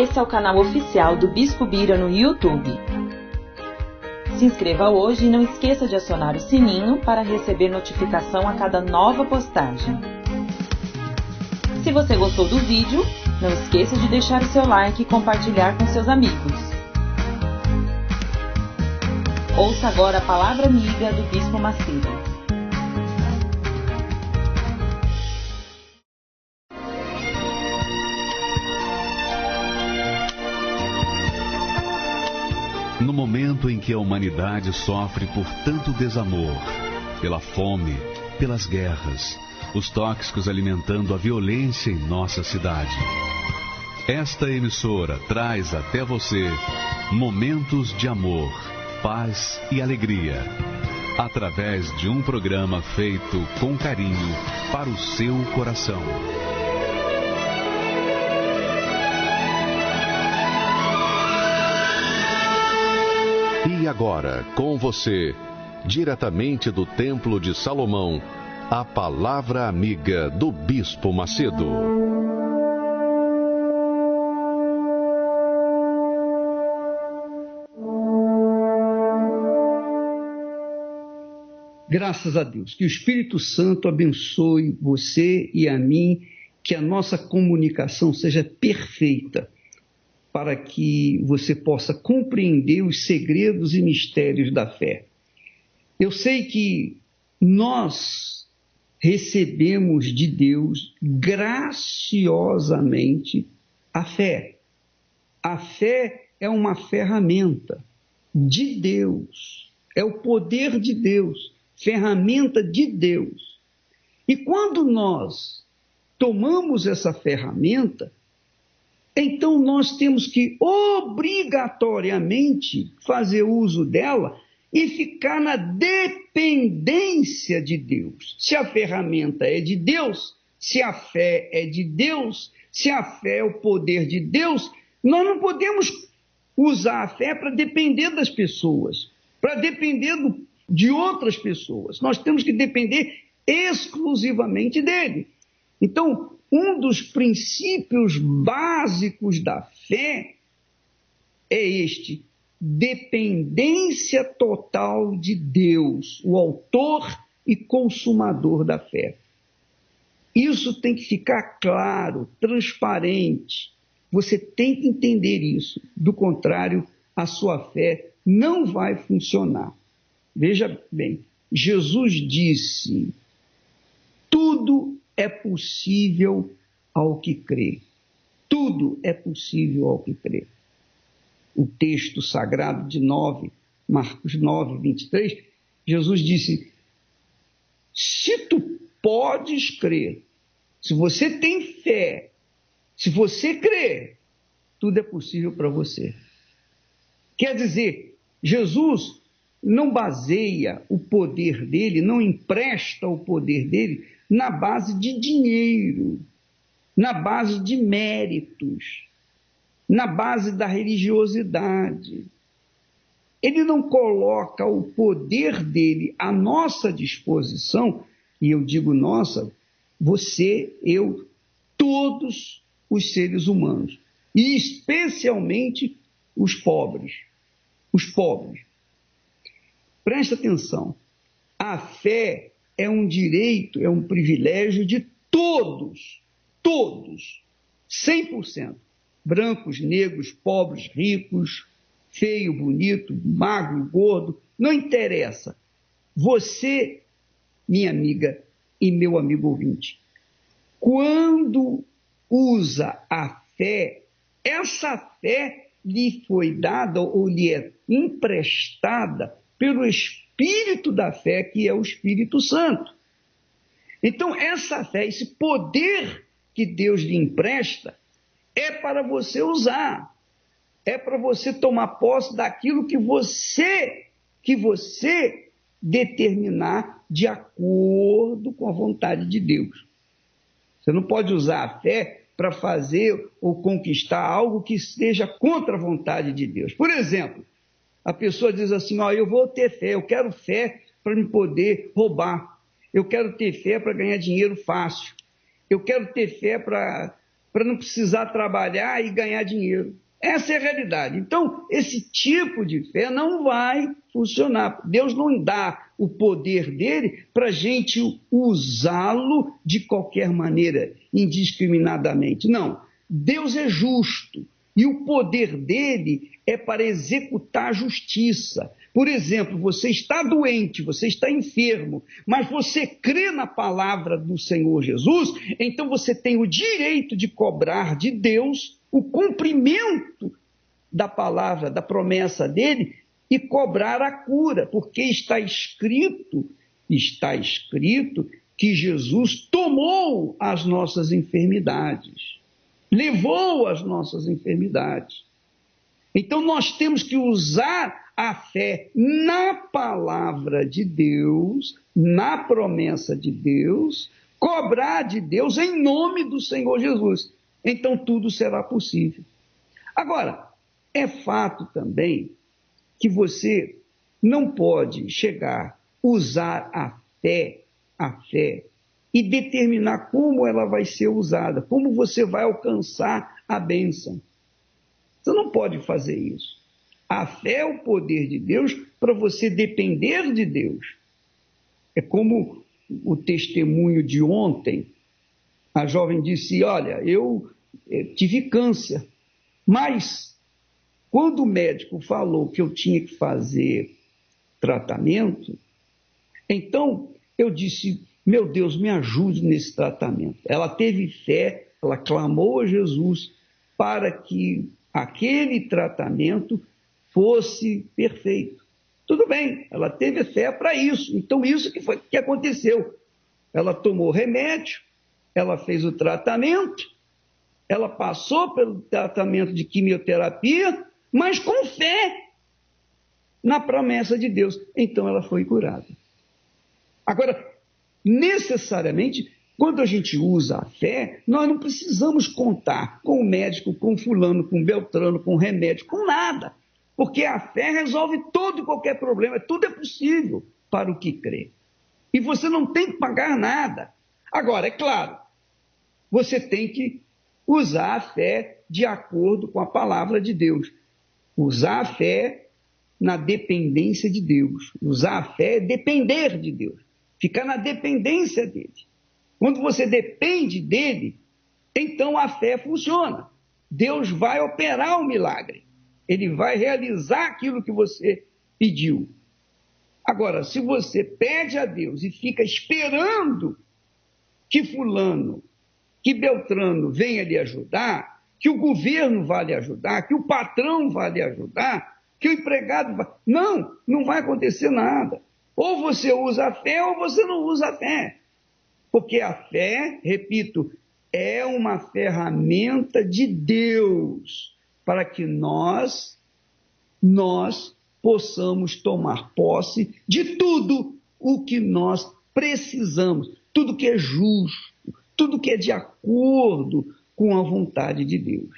Esse é o canal oficial do Bispo Bira no YouTube. Se inscreva hoje e não esqueça de acionar o sininho para receber notificação a cada nova postagem. Se você gostou do vídeo, não esqueça de deixar o seu like e compartilhar com seus amigos. Ouça agora a palavra amiga do Bispo Macedo. No momento em que a humanidade sofre por tanto desamor, pela fome, pelas guerras, os tóxicos alimentando a violência em nossa cidade, esta emissora traz até você momentos de amor, paz e alegria, através de um programa feito com carinho para o seu coração. E agora, com você, diretamente do Templo de Salomão, a palavra amiga do Bispo Macedo. Graças a Deus. Que o Espírito Santo abençoe você e a mim, que a nossa comunicação seja perfeita, para que você possa compreender os segredos e mistérios da fé. Eu sei que nós recebemos de Deus graciosamente a fé. A fé é uma ferramenta de Deus, é o poder de Deus, ferramenta de Deus. E quando nós tomamos essa ferramenta, então nós temos que obrigatoriamente fazer uso dela e ficar na dependência de Deus. Se a ferramenta é de Deus, se a fé é de Deus, se a fé é o poder de Deus, nós não podemos usar a fé para depender das pessoas, para depender de outras pessoas. Nós temos que depender exclusivamente dele. Então, um dos princípios básicos da fé é este: dependência total de Deus, o autor e consumador da fé. Isso tem que ficar claro, transparente. Você tem que entender isso. Do contrário, a sua fé não vai funcionar. Veja bem, Jesus disse: tudo é possível ao que crê. Tudo é possível ao que crê. O texto sagrado de Marcos 9, 23, Jesus disse: se tu podes crer, se você tem fé, se você crê, tudo é possível para você. Quer dizer, Jesus não baseia o poder dele, não empresta o poder dele na base de dinheiro, na base de méritos, na base da religiosidade. Ele não coloca o poder dele à nossa disposição, e eu digo nossa, você, eu, todos os seres humanos, e especialmente os pobres. Os pobres. Presta atenção, a fé é um direito, é um privilégio de todos, 100%. Brancos, negros, pobres, ricos, feio, bonito, magro, gordo, não interessa. Você, minha amiga e meu amigo ouvinte, quando usa a fé, essa fé lhe foi dada ou lhe é emprestada pelo Espírito da fé, que é o Espírito Santo. Então, essa fé, esse poder que Deus lhe empresta, é para você usar, é para você tomar posse daquilo que você determinar de acordo com a vontade de Deus. Você não pode usar a fé para fazer ou conquistar algo que esteja contra a vontade de Deus. Por exemplo, a pessoa diz assim: eu vou ter fé, eu quero fé para me poder roubar, eu quero ter fé para ganhar dinheiro fácil, eu quero ter fé para para não precisar trabalhar e ganhar dinheiro. Essa é a realidade. Então, esse tipo de fé não vai funcionar. Deus não dá o poder dele para a gente usá-lo de qualquer maneira, indiscriminadamente. Não. Deus é justo e o poder dele é para executar a justiça. Por exemplo, você está doente, você está enfermo, mas você crê na palavra do Senhor Jesus, então você tem o direito de cobrar de Deus o cumprimento da palavra, da promessa dele, e cobrar a cura, porque está escrito que Jesus tomou as nossas enfermidades, levou as nossas enfermidades. Então nós temos que usar a fé na palavra de Deus, na promessa de Deus, cobrar de Deus em nome do Senhor Jesus. Então tudo será possível. Agora, é fato também que você não pode usar a fé, e determinar como ela vai ser usada, como você vai alcançar a bênção. Você não pode fazer isso. A fé é o poder de Deus para você depender de Deus. É como o testemunho de ontem. A jovem disse, olha, eu tive câncer, mas quando o médico falou que eu tinha que fazer tratamento, então eu disse, meu Deus, me ajude nesse tratamento. Ela teve fé, ela clamou a Jesus para que aquele tratamento fosse perfeito. Tudo bem, ela teve fé para isso. Então isso que foi que aconteceu. Ela tomou remédio, ela fez o tratamento, ela passou pelo tratamento de quimioterapia, mas com fé na promessa de Deus. Então ela foi curada. Agora, necessariamente, quando a gente usa a fé, nós não precisamos contar com o médico, com fulano, com beltrano, com remédio, com nada. Porque a fé resolve todo e qualquer problema. Tudo é possível para o que crê. E você não tem que pagar nada. Agora, é claro, você tem que usar a fé de acordo com a palavra de Deus. Usar a fé na dependência de Deus. Usar a fé é depender de Deus. Ficar na dependência dele. Quando você depende dele, então a fé funciona. Deus vai operar o milagre. Ele vai realizar aquilo que você pediu. Agora, se você pede a Deus e fica esperando que fulano, que beltrano venha lhe ajudar, que o governo vá lhe ajudar, que o patrão vá lhe ajudar, que o empregado vá... Não vai acontecer nada. Ou você usa a fé ou você não usa a fé. Porque a fé, repito, é uma ferramenta de Deus para que nós possamos tomar posse de tudo o que nós precisamos, tudo que é justo, tudo que é de acordo com a vontade de Deus.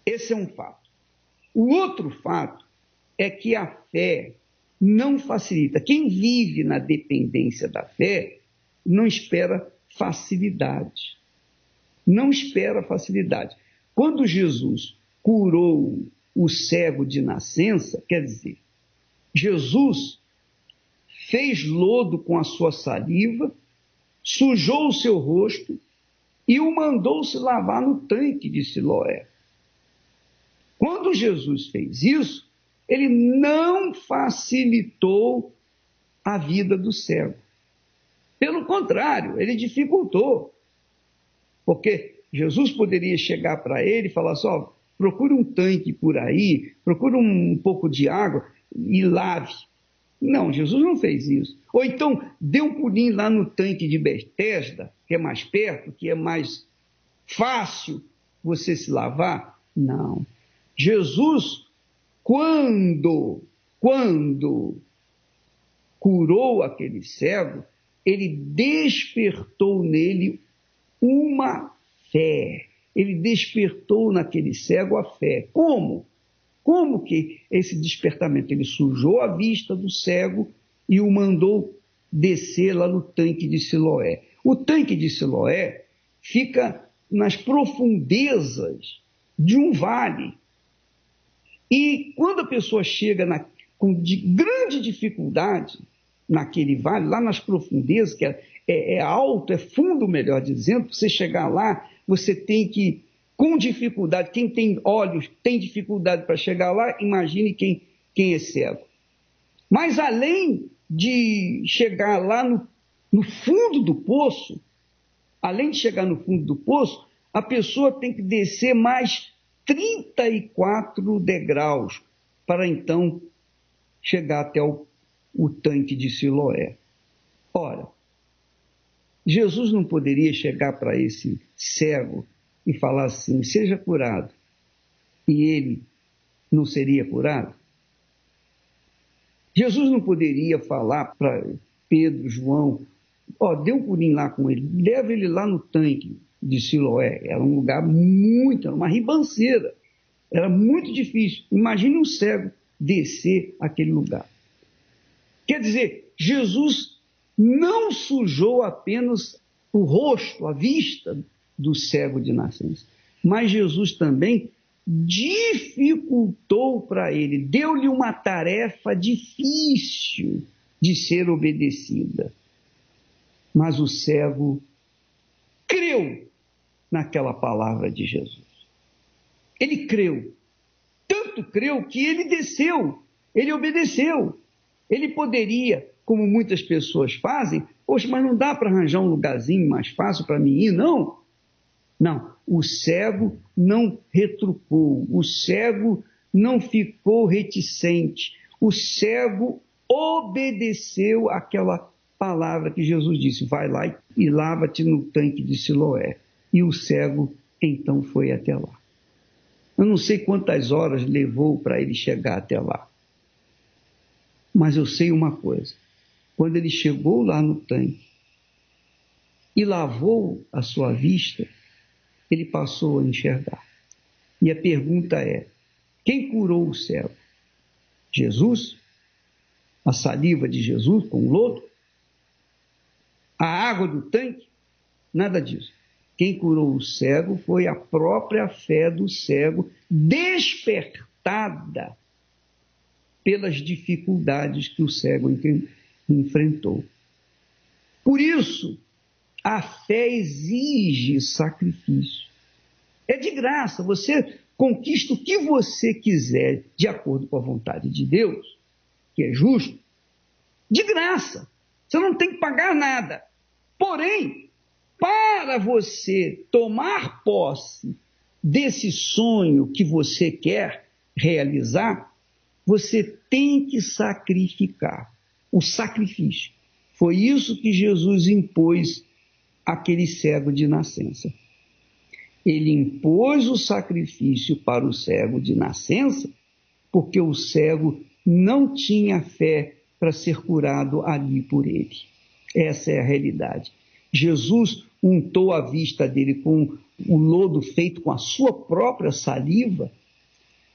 Esse é um fato. O outro fato é que a fé não facilita. Quem vive na dependência da fé não espera facilidade. Não espera facilidade. Quando Jesus curou o cego de nascença, quer dizer, Jesus fez lodo com a sua saliva, sujou o seu rosto e o mandou se lavar no tanque de Siloé. Quando Jesus fez isso, ele não facilitou a vida do cego. Pelo contrário, ele dificultou. Porque Jesus poderia chegar para ele e falar assim, procure um tanque por aí, procure um pouco de água e lave. Não, Jesus não fez isso. Ou então, dê um pulinho lá no tanque de Betesda, que é mais perto, que é mais fácil você se lavar. Não. Jesus, quando curou aquele cego, ele despertou nele uma fé. Ele despertou naquele cego a fé. Como? Como que esse despertamento? Ele sujou a vista do cego e o mandou descer lá no tanque de Siloé. O tanque de Siloé fica nas profundezas de um vale. E quando a pessoa chega com grande dificuldade naquele vale, lá nas profundezas, que é alto, é fundo, melhor dizendo, para você chegar lá, você tem que, com dificuldade, quem tem olhos tem dificuldade para chegar lá, imagine quem é cego. Mas além de chegar lá no fundo do poço, a pessoa tem que descer mais 34 degraus para então chegar até o tanque de Siloé. Ora, Jesus não poderia chegar para esse cego e falar assim, seja curado, e ele não seria curado? Jesus não poderia falar para Pedro, João, dê um pulinho lá com ele, leva ele lá no tanque de Siloé. Era um lugar era uma ribanceira, era muito difícil. Imagine um cego descer aquele lugar. Quer dizer, Jesus não sujou apenas o rosto, a vista do cego de nascença, mas Jesus também dificultou para ele, deu-lhe uma tarefa difícil de ser obedecida. Mas o cego creu naquela palavra de Jesus. Ele creu, tanto creu que ele desceu, ele obedeceu. Ele poderia, como muitas pessoas fazem, poxa, mas não dá para arranjar um lugarzinho mais fácil para mim ir, não. Não, o cego não retrucou, o cego não ficou reticente, o cego obedeceu àquela palavra que Jesus disse, vai lá e lava-te no tanque de Siloé. E o cego então foi até lá. Eu não sei quantas horas levou para ele chegar até lá, mas eu sei uma coisa, quando ele chegou lá no tanque e lavou a sua vista, ele passou a enxergar. E a pergunta é, quem curou o cego? Jesus? A saliva de Jesus com o lodo? A água do tanque? Nada disso. Quem curou o cego foi a própria fé do cego, despertada pelas dificuldades que o cego enfrentou. Por isso, a fé exige sacrifício. É de graça, você conquista o que você quiser de acordo com a vontade de Deus, que é justo, de graça. Você não tem que pagar nada. Porém, para você tomar posse desse sonho que você quer realizar, você tem que sacrificar. O sacrifício. Foi isso que Jesus impôs àquele cego de nascença. Ele impôs o sacrifício para o cego de nascença, porque o cego não tinha fé para ser curado ali por ele. Essa é a realidade. Jesus untou a vista dele com o lodo feito com a sua própria saliva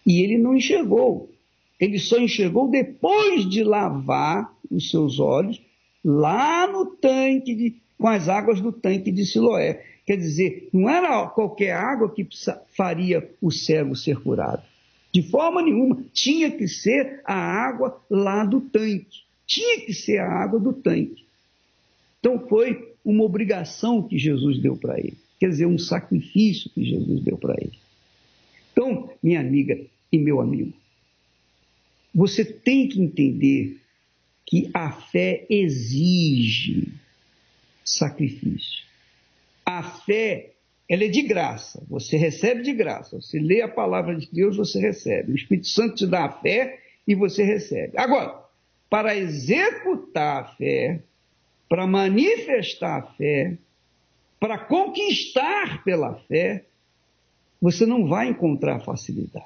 e ele não enxergou. Ele só enxergou depois de lavar os seus olhos lá no tanque, com as águas do tanque de Siloé. Quer dizer, não era qualquer água que faria o cego ser curado. De forma nenhuma. Tinha que ser a água lá do tanque. Tinha que ser a água do tanque. Então foi uma obrigação que Jesus deu para ele. Quer dizer, um sacrifício que Jesus deu para ele. Então, minha amiga e meu amigo, você tem que entender que a fé exige sacrifício. A fé, ela é de graça, você recebe de graça. Você lê a palavra de Deus, você recebe. O Espírito Santo te dá a fé e você recebe. Agora, para executar a fé, para manifestar a fé, para conquistar pela fé, você não vai encontrar facilidade.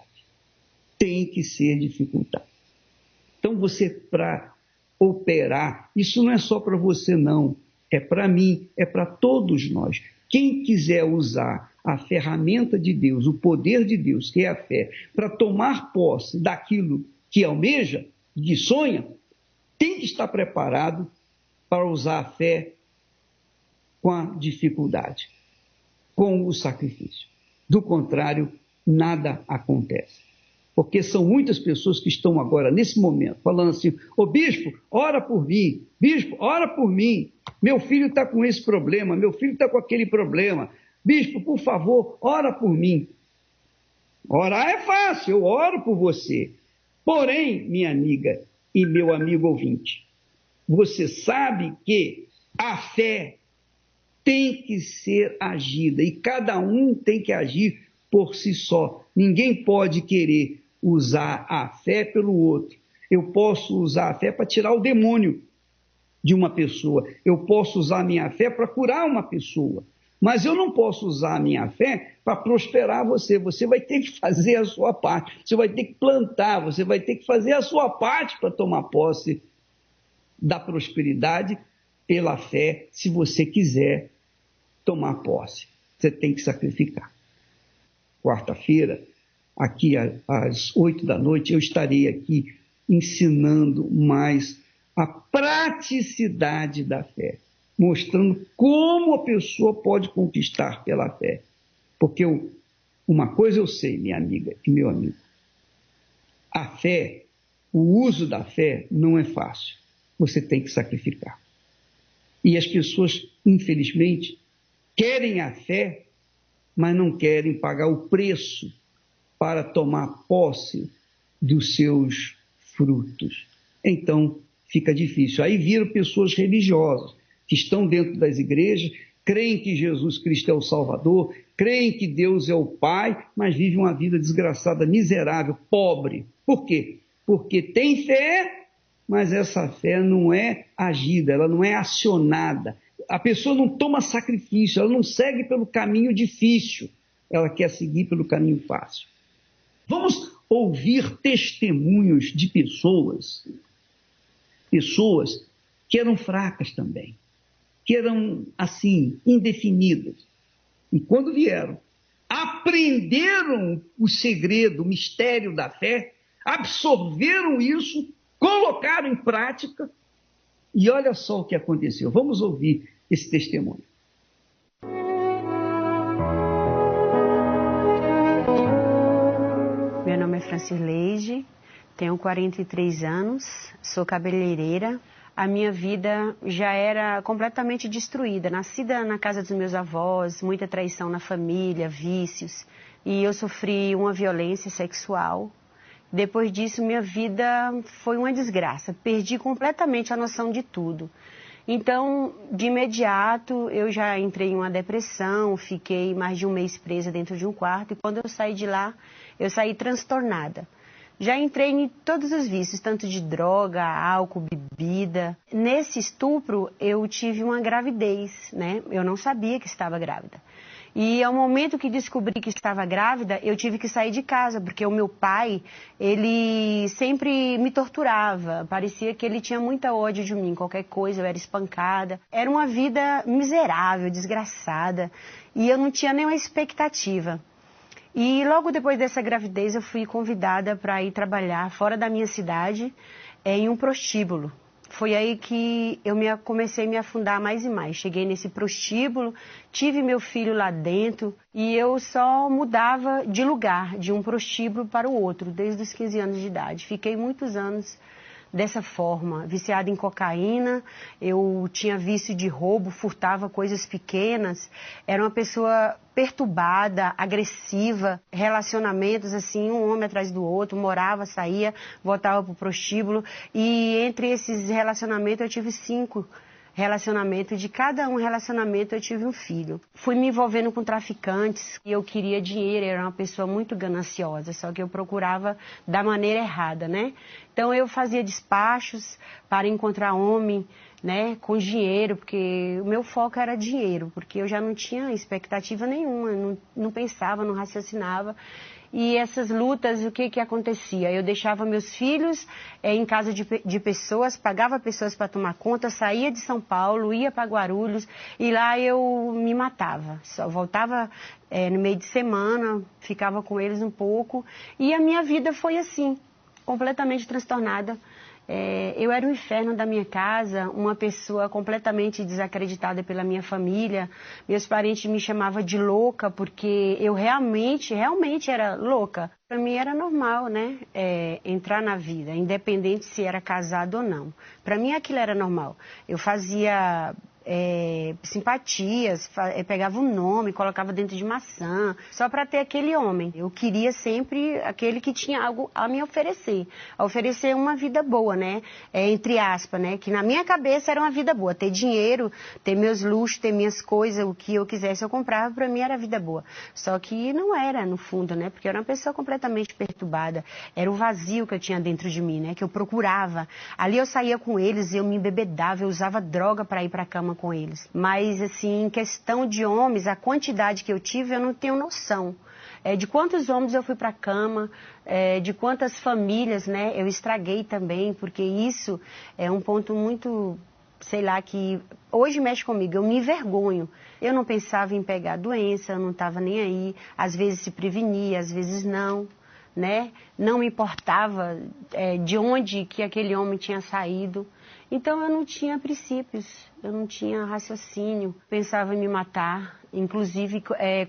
Tem que ser dificuldade. Então você, para operar, isso não é só para você não, é para mim, é para todos nós. Quem quiser usar a ferramenta de Deus, o poder de Deus, que é a fé, para tomar posse daquilo que almeja, que sonha, tem que estar preparado para usar a fé com a dificuldade. com o sacrifício. Do contrário, nada acontece. Porque são muitas pessoas que estão agora, nesse momento, falando assim: ô bispo, ora por mim, bispo, ora por mim, meu filho está com esse problema, meu filho está com aquele problema, bispo, por favor, ora por mim. Orar é fácil, eu oro por você. Porém, minha amiga e meu amigo ouvinte, você sabe que a fé tem que ser agida e cada um tem que agir por si só. Ninguém pode querer usar a fé pelo outro. Eu posso usar a fé para tirar o demônio de uma pessoa. Eu posso usar a minha fé para curar uma pessoa. Mas eu não posso usar a minha fé para prosperar você. Você vai ter que fazer a sua parte. Você vai ter que plantar, você vai ter que fazer a sua parte para tomar posse da prosperidade pela fé, se você quiser tomar posse. Você tem que sacrificar. Quarta-feira, aqui às 8 da noite, eu estarei aqui ensinando mais a praticidade da fé, mostrando como a pessoa pode conquistar pela fé. Porque uma coisa eu sei, minha amiga e meu amigo, a fé, o uso da fé não é fácil. Você tem que sacrificar. E as pessoas, infelizmente, querem a fé, mas não querem pagar o preço para tomar posse dos seus frutos. Então, fica difícil. Aí viram pessoas religiosas que estão dentro das igrejas, creem que Jesus Cristo é o Salvador, creem que Deus é o Pai, mas vivem uma vida desgraçada, miserável, pobre. Por quê? Porque tem fé, mas essa fé não é agida, ela não é acionada. A pessoa não toma sacrifício, ela não segue pelo caminho difícil, ela quer seguir pelo caminho fácil. Vamos ouvir testemunhos de pessoas que eram fracas também, que eram, assim, indefinidas. E quando vieram, aprenderam o segredo, o mistério da fé, absorveram isso, colocaram em prática, e olha só o que aconteceu. Vamos ouvir esse testemunho. Meu nome é Francileide, tenho 43 anos, sou cabeleireira. A minha vida já era completamente destruída, nascida na casa dos meus avós, muita traição na família, vícios, e eu sofri uma violência sexual. Depois disso, minha vida foi uma desgraça, perdi completamente a noção de tudo. Então, de imediato, eu já entrei em uma depressão, fiquei mais de um mês presa dentro de um quarto, e quando eu saí de lá, eu saí transtornada. Já entrei em todos os vícios, tanto de droga, álcool, bebida. Nesse estupro, eu tive uma gravidez, né? Eu não sabia que estava grávida. E ao momento que descobri que estava grávida, eu tive que sair de casa, porque o meu pai, ele sempre me torturava. Parecia que ele tinha muita ódio de mim, qualquer coisa, eu era espancada. Era uma vida miserável, desgraçada, e eu não tinha nenhuma expectativa. E logo depois dessa gravidez, eu fui convidada para ir trabalhar fora da minha cidade, em um prostíbulo. Foi aí que eu comecei a me afundar mais e mais. Cheguei nesse prostíbulo, tive meu filho lá dentro e eu só mudava de lugar, de um prostíbulo para o outro, desde os 15 anos de idade. Fiquei muitos anos dessa forma, viciada em cocaína, eu tinha vício de roubo, furtava coisas pequenas, era uma pessoa perturbada, agressiva, relacionamentos assim, um homem atrás do outro, morava, saía, voltava para o prostíbulo, e entre esses relacionamentos eu tive 5 relacionamentos, de cada um relacionamento eu tive um filho. Fui me envolvendo com traficantes, e eu queria dinheiro, eu era uma pessoa muito gananciosa, só que eu procurava da maneira errada, né? Então eu fazia despachos para encontrar homem, né, com dinheiro, porque o meu foco era dinheiro, porque eu já não tinha expectativa nenhuma, não pensava, não raciocinava. E essas lutas, o que acontecia? Eu deixava meus filhos em casa de pessoas, pagava pessoas para tomar conta, saía de São Paulo, ia para Guarulhos, e lá eu me matava. Só voltava no meio de semana, ficava com eles um pouco, e a minha vida foi assim, completamente transtornada. Eu era o inferno da minha casa, uma pessoa completamente desacreditada pela minha família. Meus parentes me chamavam de louca, porque eu realmente era louca. Para mim era normal, né? Entrar na vida, independente se era casado ou não. Para mim aquilo era normal. Eu fazia simpatias, pegava um nome, colocava dentro de maçã, só para ter aquele homem. Eu queria sempre aquele que tinha algo a me oferecer uma vida boa, né? Entre aspas, né? Que na minha cabeça era uma vida boa, ter dinheiro, ter meus luxos, ter minhas coisas, o que eu quisesse eu comprava, para mim era vida boa. Só que não era, no fundo, né? Porque eu era uma pessoa completamente perturbada, era o vazio que eu tinha dentro de mim, né? Que eu procurava. Ali eu saía com eles, eu me embebedava, eu usava droga para ir para a cama com eles. Mas, assim, em questão de homens, a quantidade que eu tive, eu não tenho noção. De quantos homens eu fui para a cama, de quantas famílias, né, eu estraguei também, porque isso é um ponto muito, sei lá, que hoje mexe comigo, eu me envergonho. Eu não pensava em pegar doença, eu não estava nem aí, às vezes se prevenia, às vezes não, né? Não me importava de onde que aquele homem tinha saído. Então eu não tinha princípios, eu não tinha raciocínio, pensava em me matar. Inclusive,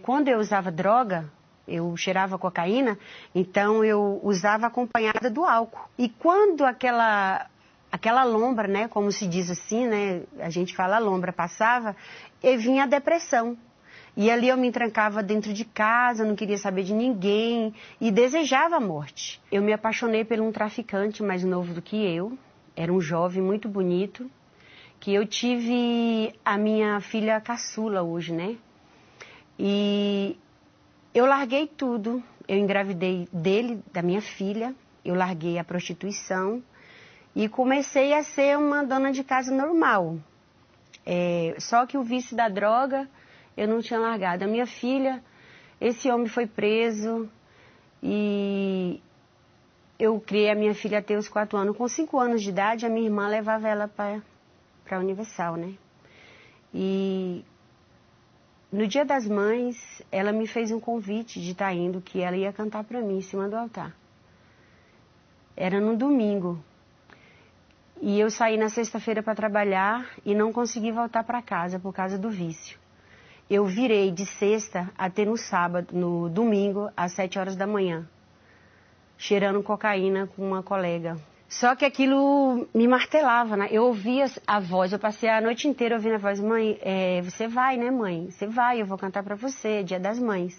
quando eu usava droga, eu cheirava cocaína, então eu usava acompanhada do álcool. E quando aquela lombra, né, como se diz assim, né, a gente fala lombra, passava, vinha a depressão. E ali eu me trancava dentro de casa, não queria saber de ninguém e desejava a morte. Eu me apaixonei por um traficante mais novo do que eu. Era um jovem muito bonito, que eu tive a minha filha caçula hoje, né? E eu larguei tudo, eu engravidei dele, da minha filha, eu larguei a prostituição e comecei a ser uma dona de casa normal. Só que o vício da droga eu não tinha largado. A minha filha, esse homem foi preso e eu criei a minha filha até os 4 anos. Com 5 anos de idade, a minha irmã levava ela para a Universal, né? E no Dia das Mães, ela me fez um convite de estar indo, que ela ia cantar para mim em cima do altar. Era no domingo. E eu saí na sexta-feira para trabalhar e não consegui voltar para casa por causa do vício. Eu virei de sexta até no sábado, no domingo, às 7 horas da manhã, cheirando cocaína com uma colega. Só que aquilo me martelava, né? Eu ouvia a voz, eu passei a noite inteira ouvindo a voz: mãe, você vai, né, mãe? Você vai, eu vou cantar pra você, é Dia das Mães.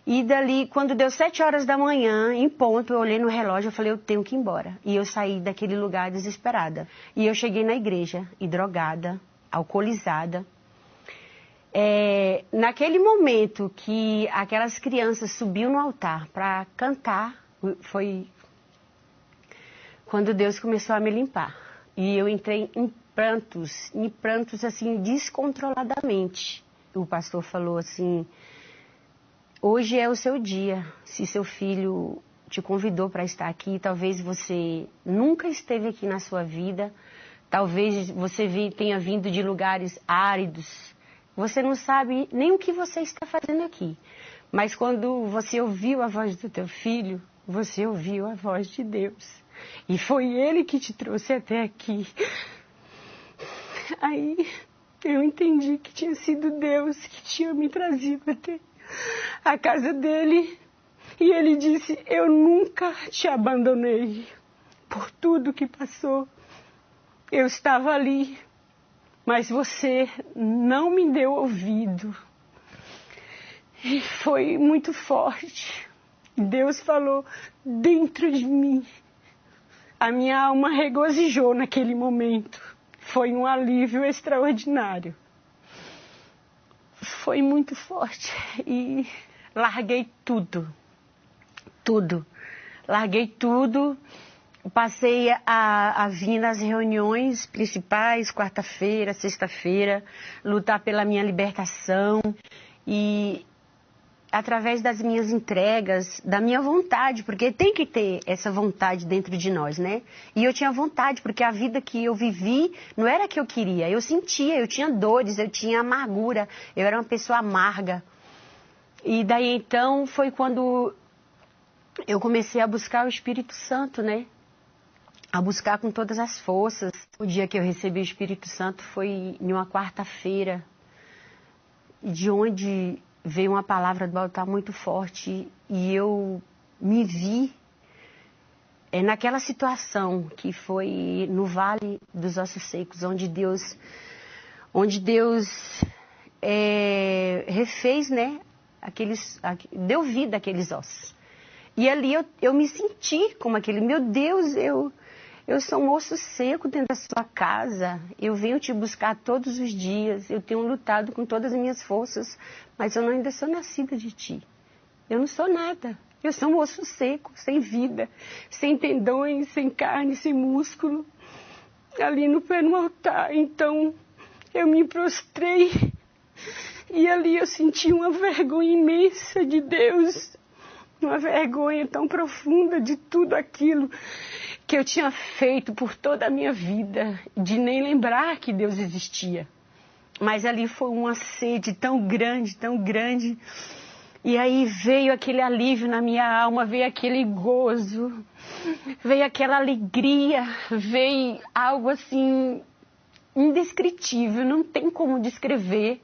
E dali, quando deu 7 horas da manhã, em ponto, eu olhei no relógio, eu falei, eu tenho que ir embora. E eu saí daquele lugar desesperada. E eu cheguei na igreja, e drogada, alcoolizada. Naquele momento que aquelas crianças subiam no altar para cantar, foi quando Deus começou a me limpar. E eu entrei em prantos assim, descontroladamente. O pastor falou assim: hoje é o seu dia. Se seu filho te convidou para estar aqui, talvez você nunca esteve aqui na sua vida, talvez você tenha vindo de lugares áridos, você não sabe nem o que você está fazendo aqui. Mas quando você ouviu a voz do teu filho, você ouviu a voz de Deus. E foi Ele que te trouxe até aqui. Aí eu entendi que tinha sido Deus que tinha me trazido até a casa dele. E Ele disse: eu nunca te abandonei. Por tudo que passou, eu estava ali. Mas você não me deu ouvido. E foi muito forte. Deus falou dentro de mim. A minha alma regozijou naquele momento. Foi um alívio extraordinário. Foi muito forte. E larguei tudo. Tudo. Larguei tudo. Passei a vir nas reuniões principais, quarta-feira, sexta-feira, lutar pela minha libertação e através das minhas entregas, da minha vontade, porque tem que ter essa vontade dentro de nós, né? E eu tinha vontade, porque a vida que eu vivi não era a que eu queria, eu sentia, eu tinha dores, eu tinha amargura, eu era uma pessoa amarga. E daí então foi quando eu comecei a buscar o Espírito Santo, né? a buscar com todas as forças. O dia que eu recebi o Espírito Santo foi em uma quarta-feira, de onde veio uma palavra do altar muito forte e eu me vi naquela situação que foi no Vale dos Ossos Secos, onde Deus refez, né, deu vida àqueles ossos. E ali eu me senti como aquele, meu Deus, eu sou um osso seco dentro da sua casa, eu venho te buscar todos os dias, eu tenho lutado com todas as minhas forças, mas eu ainda sou nascida de ti. Eu não sou nada, eu sou um osso seco, sem vida, sem tendões, sem carne, sem músculo, ali no pé no altar. Então eu me prostrei e ali eu senti uma vergonha imensa de Deus, uma vergonha tão profunda de tudo aquilo que eu tinha feito por toda a minha vida, de nem lembrar que Deus existia. Mas ali foi uma sede tão grande, tão grande. E aí veio aquele alívio na minha alma, veio aquele gozo, veio aquela alegria, veio algo assim indescritível, não tem como descrever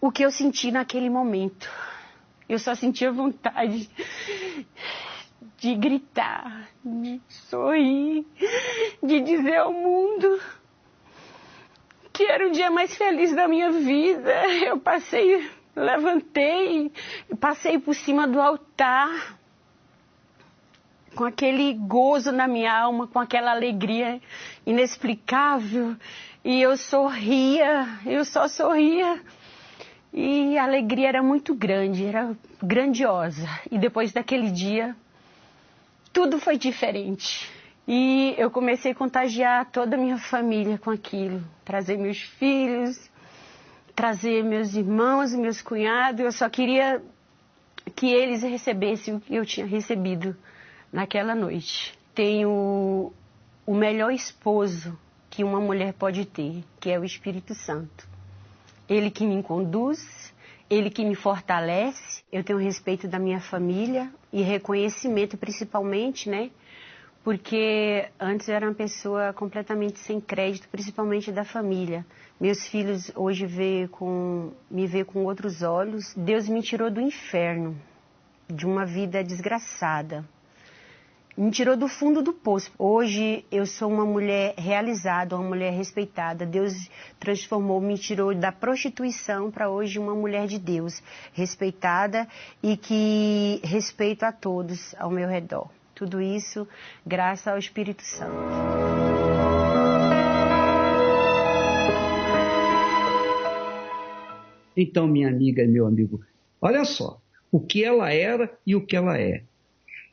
o que eu senti naquele momento. Eu só sentia vontade de gritar, de sorrir, de dizer ao mundo que era o dia mais feliz da minha vida. Eu levantei, passei por cima do altar, com aquele gozo na minha alma, com aquela alegria inexplicável, e eu sorria, eu só sorria. E a alegria era muito grande, era grandiosa. E depois daquele dia, tudo foi diferente. E eu comecei a contagiar toda a minha família com aquilo. Trazer meus filhos, trazer meus irmãos, meus cunhados. Eu só queria que eles recebessem o que eu tinha recebido naquela noite. Tenho o melhor esposo que uma mulher pode ter, que é o Espírito Santo. Ele que me conduz, ele que me fortalece. Eu tenho respeito da minha família e reconhecimento principalmente, né? Porque antes eu era uma pessoa completamente sem crédito, principalmente da família. Meus filhos hoje me veem com outros olhos. Deus me tirou do inferno, de uma vida desgraçada. Me tirou do fundo do poço. Hoje eu sou uma mulher realizada, uma mulher respeitada. Deus me tirou da prostituição para hoje uma mulher de Deus, respeitada e que respeito a todos ao meu redor. Tudo isso graças ao Espírito Santo. Então, minha amiga e meu amigo, olha só, o que ela era e o que ela é.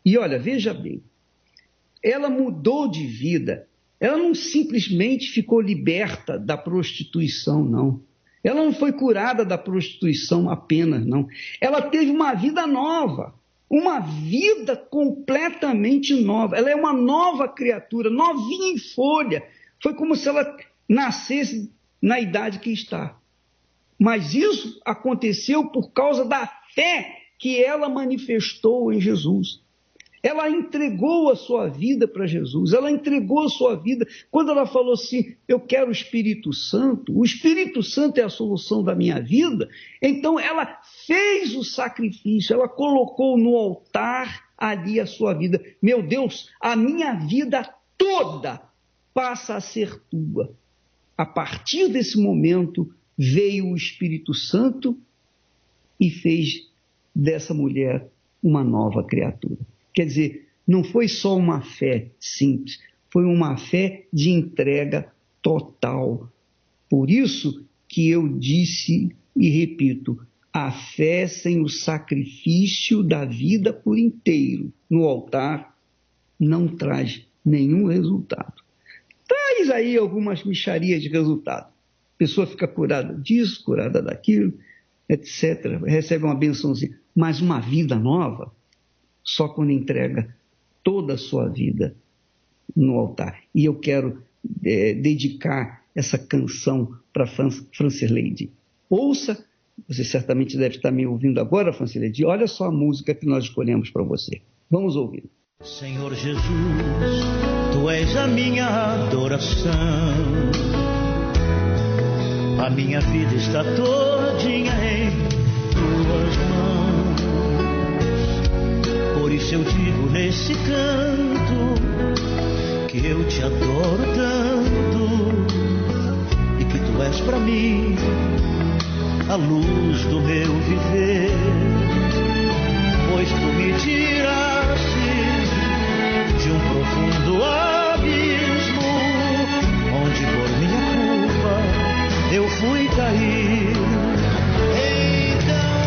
E olha, veja bem, ela mudou de vida, ela não simplesmente ficou liberta da prostituição, não. Ela não foi curada da prostituição apenas, não. Ela teve uma vida nova, uma vida completamente nova. Ela é uma nova criatura, novinha em folha. Foi como se ela nascesse na idade que está. Mas isso aconteceu por causa da fé que ela manifestou em Jesus. Ela entregou a sua vida para Jesus, ela entregou a sua vida. Quando ela falou assim, eu quero o Espírito Santo é a solução da minha vida, então ela fez o sacrifício, ela colocou no altar ali a sua vida. Meu Deus, a minha vida toda passa a ser tua. A partir desse momento veio o Espírito Santo e fez dessa mulher uma nova criatura. Quer dizer, não foi só uma fé simples, foi uma fé de entrega total. Por isso que eu disse e repito, a fé sem o sacrifício da vida por inteiro no altar não traz nenhum resultado. Traz aí algumas mixarias de resultado. A pessoa fica curada disso, curada daquilo, etc. Recebe uma bençãozinha, mas uma vida nova só quando entrega toda a sua vida no altar. E eu quero dedicar essa canção para Francileide. Ouça, você certamente deve estar me ouvindo agora, Francileide. Olha só a música que nós escolhemos para você. Vamos ouvir. Senhor Jesus, Tu és a minha adoração. A minha vida está todinha em Tuas mãos. Por isso eu digo nesse canto que eu Te adoro tanto e que Tu és pra mim a luz do meu viver. Pois Tu me tiraste de um profundo abismo, onde por minha culpa eu fui cair. Então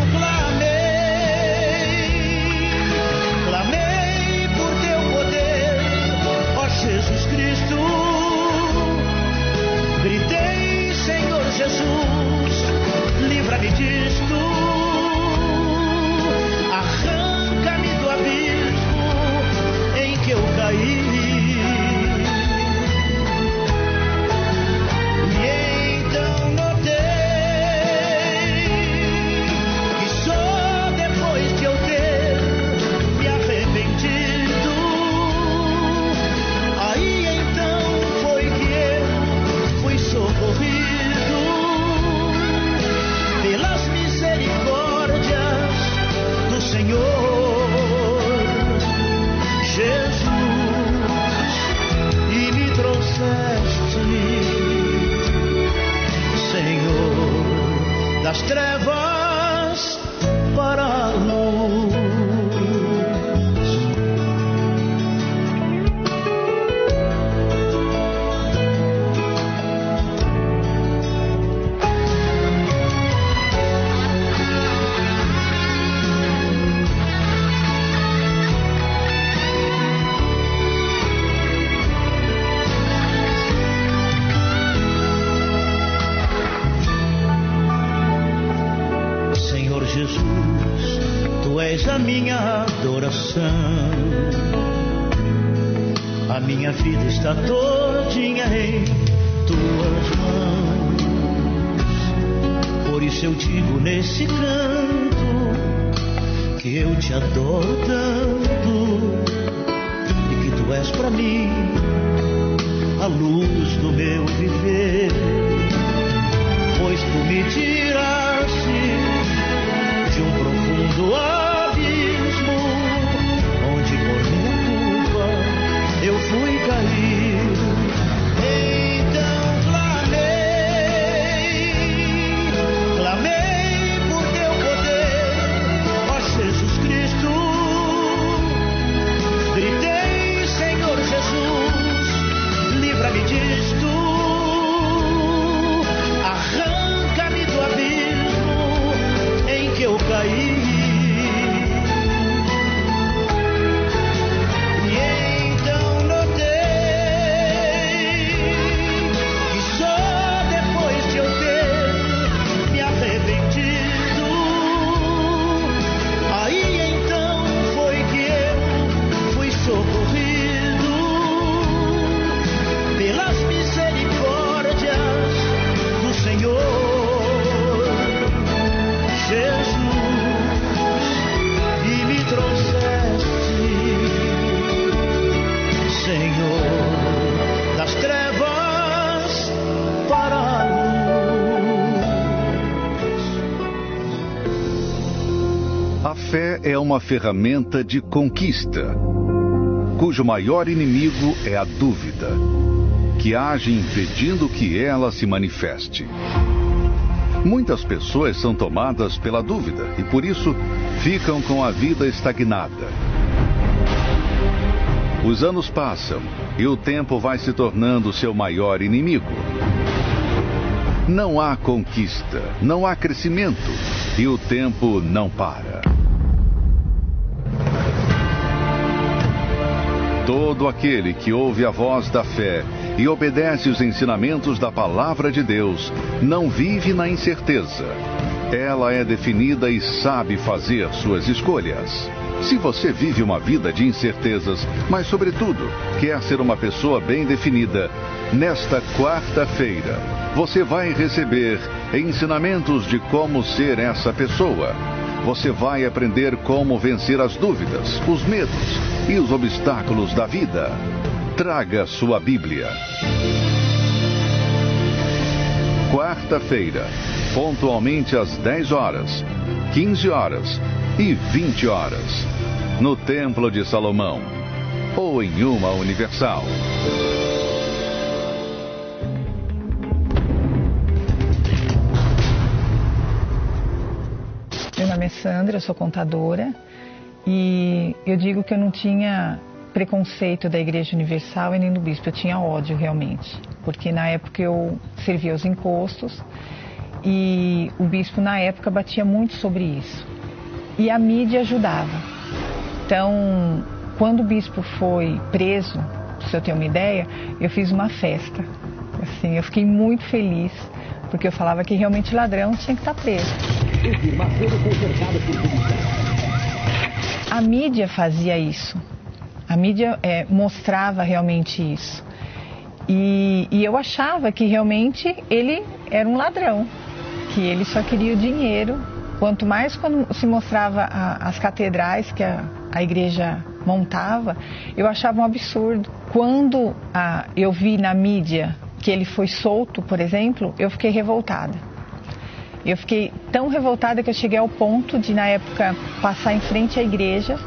clamei por Teu poder, ó Jesus Cristo. Gritei, Senhor Jesus, livra-me disto. Arranca-me do abismo em que eu caí. E então notei que só depois de eu ter me arrependido, aí então foi que eu fui socorrido pelas misericórdias do Senhor Jesus, e me trouxeste, Senhor, das trevas para a luz. Senhor Jesus, Tu és a minha adoração. A minha vida está todinha em Tuas mãos. Por isso eu digo nesse canto que eu Te adoro tanto e que Tu és pra mim a luz do meu viver. Pois Tu me tiraste de um profundo abismo, onde por minha culpa eu fui cair. Então clamei por Teu poder, ó Jesus Cristo. Gritei, Senhor Jesus, livra-me disto. Arranca-me do abismo em que eu caí. E então notei que só depois de eu ter me arrependido, aí então foi que eu fui socorrido pelas misericórdias do Senhor Jesus, e me trouxeste, Senhor, das trevas para a luz. A fé é uma ferramenta de conquista, cujo maior inimigo é a dúvida, que age impedindo que ela se manifeste. Muitas pessoas são tomadas pela dúvida e por isso ficam com a vida estagnada. Os anos passam e o tempo vai se tornando seu maior inimigo. Não há conquista, não há crescimento e o tempo não para. Todo aquele que ouve a voz da fé e obedece os ensinamentos da palavra de Deus não vive na incerteza. Ela é definida e sabe fazer suas escolhas. Se você vive uma vida de incertezas, mas sobretudo quer ser uma pessoa bem definida, nesta quarta-feira você vai receber ensinamentos de como ser essa pessoa. Você vai aprender como vencer as dúvidas, os medos e os obstáculos da vida. Traga sua Bíblia. Quarta-feira, pontualmente às 10 horas, 15 horas e 20 horas, no Templo de Salomão ou em uma Universal. Meu nome é Sandra, eu sou contadora e eu digo que eu não tinha preconceito da Igreja Universal e nem do bispo, eu tinha ódio realmente, porque na época eu servia os impostos e o bispo na época batia muito sobre isso e a mídia ajudava. Então, quando o bispo foi preso, se eu tenho uma ideia, eu fiz uma festa, assim, eu fiquei muito feliz, porque eu falava que realmente ladrão tinha que estar preso. A mídia fazia isso. A mídia mostrava realmente isso. E eu achava que realmente ele era um ladrão, que ele só queria o dinheiro. Quanto mais quando se mostrava as catedrais que a igreja montava, eu achava um absurdo. Quando eu vi na mídia que ele foi solto, por exemplo, eu fiquei revoltada. Eu fiquei tão revoltada que eu cheguei ao ponto de, na época, passar em frente à igreja,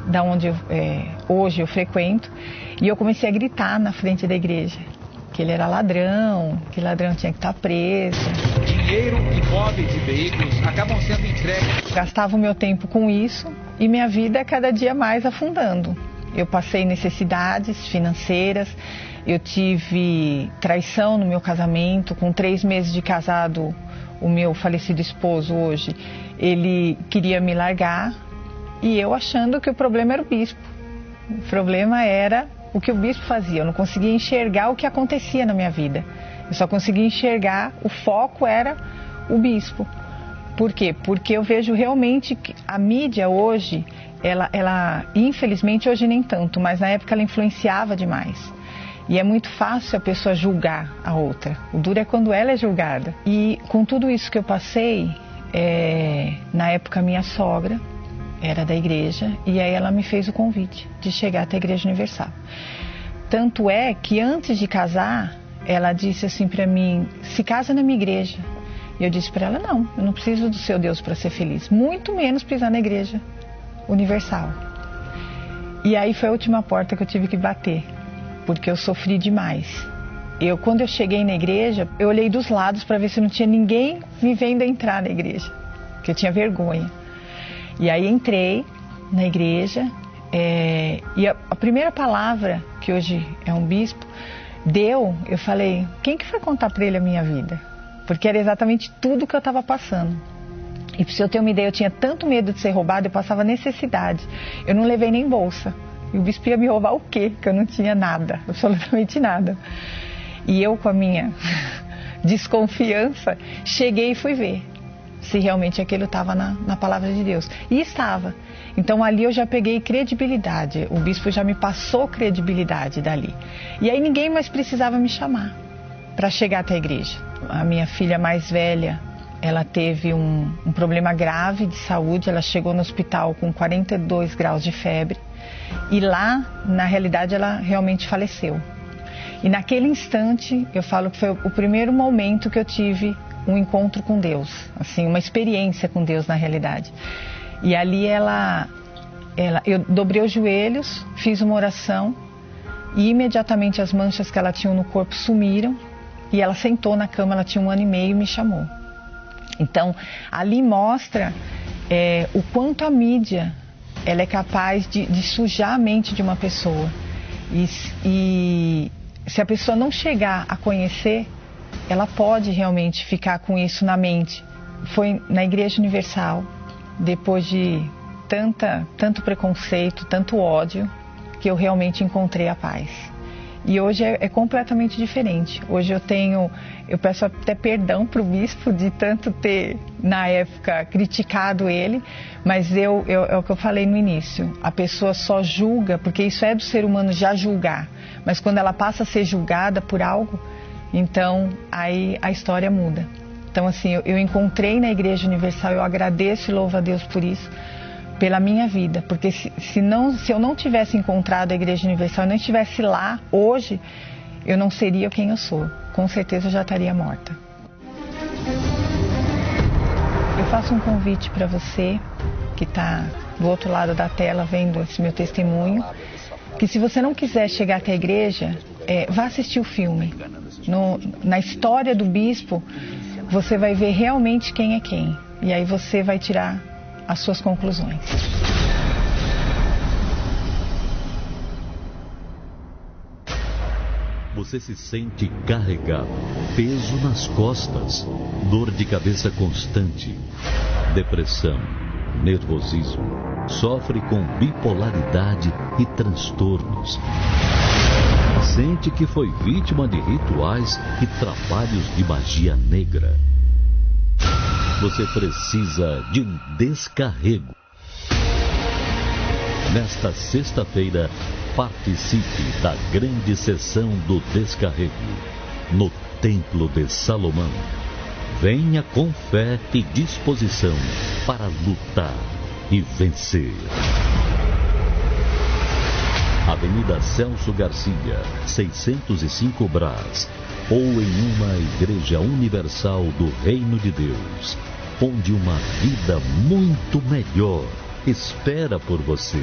da onde hoje eu frequento, e eu comecei a gritar na frente da igreja que ele era ladrão, que ladrão tinha que estar preso. Dinheiro, imóveis e veículos acabam sendo entregues. Gastava o meu tempo com isso e minha vida cada dia mais afundando. Eu passei necessidades financeiras, eu tive traição no meu casamento. Com 3 meses de casado, o meu falecido esposo hoje, ele queria me largar e eu achando que o problema era o bispo. O problema era o que o bispo fazia, eu não conseguia enxergar o que acontecia na minha vida. Eu só conseguia enxergar, o foco era o bispo. Por quê? Porque eu vejo realmente que a mídia hoje, ela infelizmente hoje nem tanto, mas na época ela influenciava demais. E é muito fácil a pessoa julgar a outra. O duro é quando ela é julgada. E com tudo isso que eu passei, na época minha sogra era da igreja e aí ela me fez o convite de chegar até a Igreja Universal. Tanto é que antes de casar, ela disse assim para mim, se casa na minha igreja. E eu disse para ela, não, eu não preciso do seu Deus para ser feliz, muito menos pisar na Igreja Universal. E aí foi a última porta que eu tive que bater, porque eu sofri demais. Quando eu cheguei na igreja, eu olhei dos lados para ver se não tinha ninguém me vendo entrar na igreja, porque eu tinha vergonha. E aí entrei na igreja e a primeira palavra, que hoje é um bispo, eu falei, quem que foi contar para ele a minha vida? Porque era exatamente tudo que eu estava passando. E para você ter uma ideia, eu tinha tanto medo de ser roubada, eu passava necessidade. Eu não levei nem bolsa. E o bispo ia me roubar o quê? Que eu não tinha nada, absolutamente nada. E eu, com a minha desconfiança, cheguei e fui ver se realmente aquilo estava na palavra de Deus. E estava. Então ali eu já peguei credibilidade. O bispo já me passou credibilidade dali. E aí ninguém mais precisava me chamar para chegar até a igreja. A minha filha mais velha, ela teve um problema grave de saúde. Ela chegou no hospital com 42 graus de febre. E lá, na realidade, ela realmente faleceu. E naquele instante, eu falo que foi o primeiro momento que eu tive um encontro com Deus, assim, uma experiência com Deus na realidade. E ali eu dobrei os joelhos, fiz uma oração e imediatamente as manchas que ela tinha no corpo sumiram e ela sentou na cama, ela tinha 1 ano e meio e me chamou. Então, ali mostra o quanto a mídia ela é capaz de sujar a mente de uma pessoa. E se a pessoa não chegar a conhecer, ela pode realmente ficar com isso na mente. Foi na Igreja Universal, depois de tanto preconceito, tanto ódio, que eu realmente encontrei a paz. E hoje é completamente diferente. Hoje eu peço até perdão para o bispo de tanto ter, na época, criticado ele, mas é o que eu falei no início. A pessoa só julga, porque isso é do ser humano já julgar, mas quando ela passa a ser julgada por algo, então aí a história muda. Então assim, eu encontrei na Igreja Universal, eu agradeço e louvo a Deus por isso, pela minha vida, porque se eu não tivesse encontrado a Igreja Universal, não estivesse lá hoje, eu não seria quem eu sou. Com certeza eu já estaria morta. Eu faço um convite para você que está do outro lado da tela vendo esse meu testemunho, que se você não quiser chegar até a igreja, vá assistir o filme. Na história do bispo, você vai ver realmente quem é quem. E aí você vai tirar as suas conclusões. Você se sente carregado, peso nas costas, dor de cabeça constante, depressão, nervosismo, sofre com bipolaridade e transtornos. Sente que foi vítima de rituais e trabalhos de magia negra. Você precisa de um descarrego. Nesta sexta-feira, participe da grande sessão do descarrego no Templo de Salomão. Venha com fé e disposição para lutar e vencer. Avenida Celso Garcia, 605 Brás, ou em uma Igreja Universal do Reino de Deus, onde uma vida muito melhor espera por você.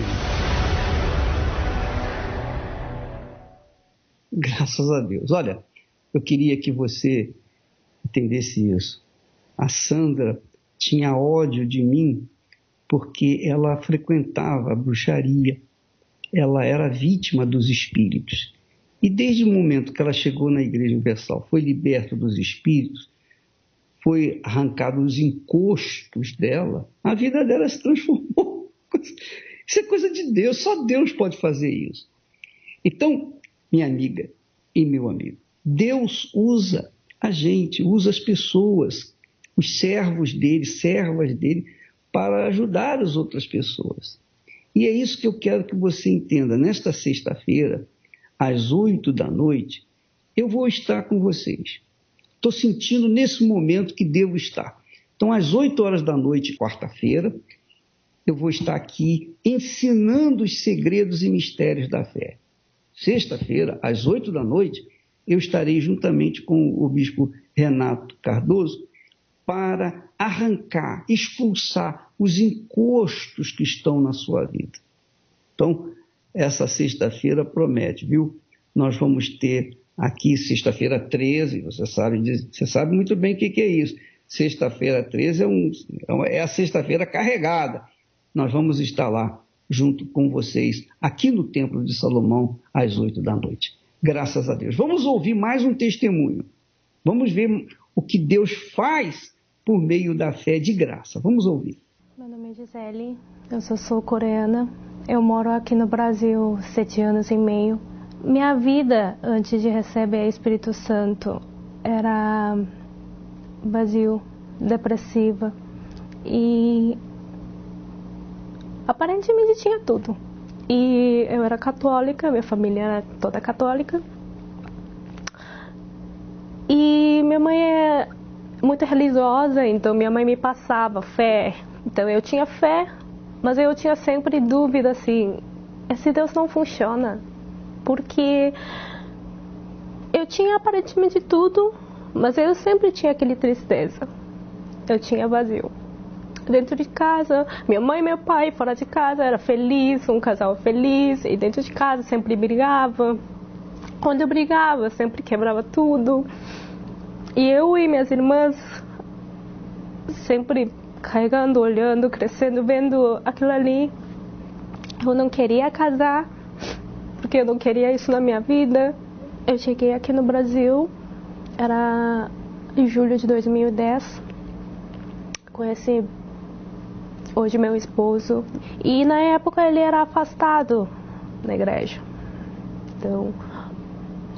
Graças a Deus. Olha, eu queria que você entendesse isso. A Sandra tinha ódio de mim porque ela frequentava a bruxaria. Ela era vítima dos espíritos. E desde o momento que ela chegou na Igreja Universal, foi liberta dos espíritos, foi arrancado os encostos dela, a vida dela se transformou. Isso é coisa de Deus, só Deus pode fazer isso. Então, minha amiga e meu amigo, Deus usa a gente, usa as pessoas, os servos dele, servas dele, para ajudar as outras pessoas. E é isso que eu quero que você entenda. Nesta sexta-feira, às 8 da noite, eu vou estar com vocês. Estou sentindo nesse momento que devo estar. Então, às 8 horas da noite, quarta-feira, eu vou estar aqui ensinando os segredos e mistérios da fé. Sexta-feira, às 8 da noite, eu estarei juntamente com o bispo Renato Cardoso para arrancar, expulsar os encostos que estão na sua vida. Então, essa sexta-feira promete, viu? Nós vamos ter aqui sexta-feira 13, você sabe muito bem o que é isso. Sexta-feira 13 é a sexta-feira carregada. Nós vamos estar lá junto com vocês, aqui no Templo de Salomão, às 8 da noite. Graças a Deus. Vamos ouvir mais um testemunho. Vamos ver o que Deus faz por meio da fé de graça. Vamos ouvir. Meu nome é Gisele, eu sou sul-coreana. Eu moro aqui no Brasil 7 anos e meio. Minha vida, antes de receber o Espírito Santo, era vazio, depressiva e aparentemente tinha tudo. E eu era católica, minha família era toda católica. E minha mãe é muito religiosa, então minha mãe me passava fé. Então eu tinha fé, mas eu tinha sempre dúvida assim, esse Deus não funciona. Porque eu tinha aparentemente tudo, mas eu sempre tinha aquele tristeza. Eu tinha vazio. Dentro de casa, minha mãe e meu pai fora de casa era feliz, um casal feliz, e dentro de casa sempre brigava. Quando eu brigava, sempre quebrava tudo. E eu e minhas irmãs sempre carregando, olhando, crescendo, vendo aquilo ali. Eu não queria casar, porque eu não queria isso na minha vida. Eu cheguei aqui no Brasil, era em julho de 2010. Conheci hoje meu esposo. E na época ele era afastado da igreja. Então,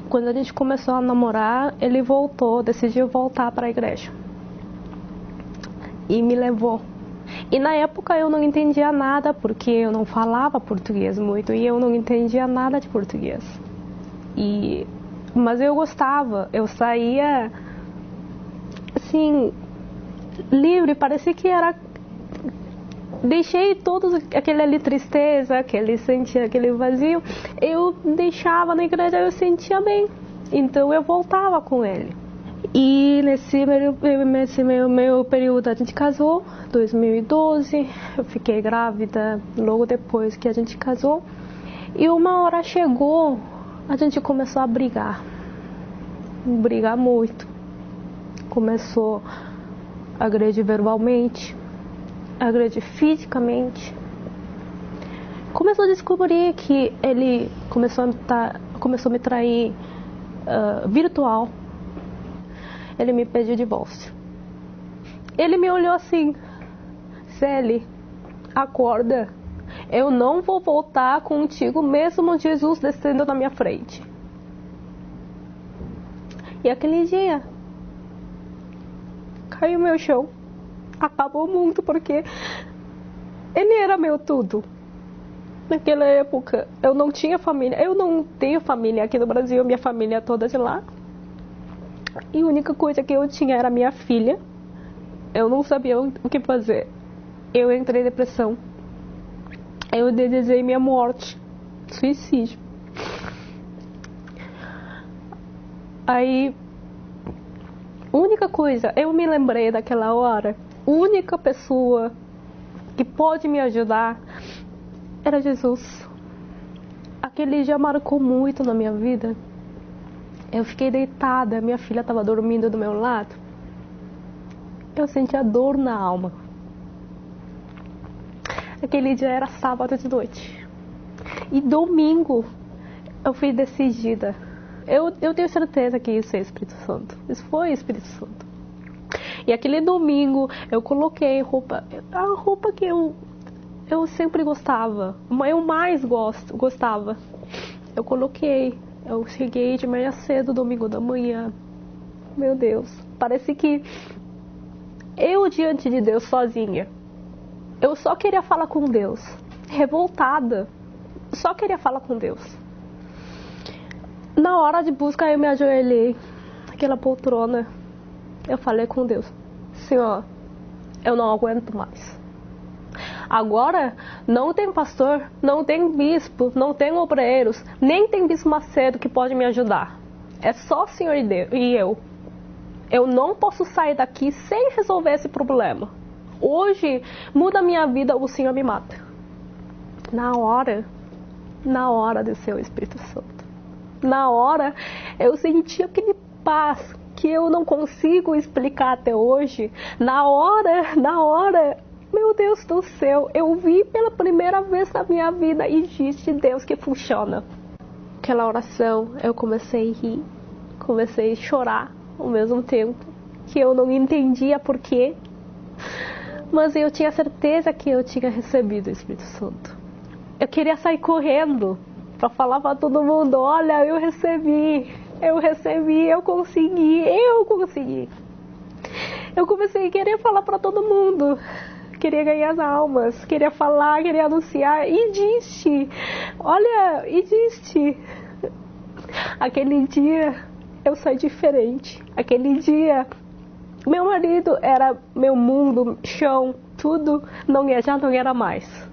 quando a gente começou a namorar, ele decidiu voltar para a igreja. E me levou. E na época eu não entendia nada, porque eu não falava português muito, e eu não entendia nada de português. Mas eu gostava, eu saía assim, livre, parecia que era deixei todos aquele tristeza, aquele vazio, eu deixava na igreja, eu sentia bem. Então eu voltava com ele. E nesse meu período a gente casou, 2012, eu fiquei grávida logo depois que a gente casou. E uma hora chegou, a gente começou a brigar muito. Começou a agredir verbalmente, a agredir fisicamente. Começou a descobrir que ele começou a me trair virtual. Ele me pediu divórcio. Ele me olhou assim: Celi, acorda. Eu não vou voltar contigo mesmo Jesus descendo na minha frente. E aquele dia caiu meu chão. Acabou o mundo, porque ele era meu tudo. Naquela época eu não tinha família. Eu não tenho família aqui no Brasil. Minha família é toda de lá. E a única coisa que eu tinha era minha filha. Eu não sabia o que fazer. Eu entrei em depressão. Eu desejei minha morte. Suicídio. Aí, a única coisa, eu me lembrei daquela hora, a única pessoa que pode me ajudar era Jesus. Aquele dia marcou muito na minha vida. Eu fiquei deitada, minha filha estava dormindo do meu lado. Eu sentia dor na alma. Aquele dia era sábado de noite. E domingo eu fui decidida. Eu tenho certeza que isso é Espírito Santo. Isso foi Espírito Santo. E aquele domingo eu coloquei a roupa que eu sempre gostava. Eu mais gostava. Eu coloquei. Eu cheguei de manhã cedo, domingo da manhã. Meu Deus, parece que eu diante de Deus sozinha. Eu só queria falar com Deus. Revoltada. Só queria falar com Deus. Na hora de busca eu me ajoelhei naquela poltrona. Eu falei com Deus: Senhor, eu não aguento mais. Agora não tem pastor, não tem bispo, não tem obreiros, nem tem bispo Macedo que pode me ajudar. É só o Senhor e eu. Eu não posso sair daqui sem resolver esse problema. Hoje muda a minha vida, o Senhor me mata. Na hora desceu o Espírito Santo. Na hora eu senti aquele paz que eu não consigo explicar até hoje. Na hora, meu Deus do céu, eu vi pela primeira vez na minha vida, existe Deus que funciona. Aquela oração, eu comecei a rir, comecei a chorar ao mesmo tempo, que eu não entendia por quê, mas eu tinha certeza que eu tinha recebido o Espírito Santo. Eu queria sair correndo para falar para todo mundo: olha, eu recebi, eu consegui. Eu comecei a querer falar para todo mundo. Queria ganhar as almas, queria falar, queria anunciar. Existe! Olha, existe! Aquele dia eu saí diferente. Aquele dia meu marido era meu mundo, chão, tudo já não era mais.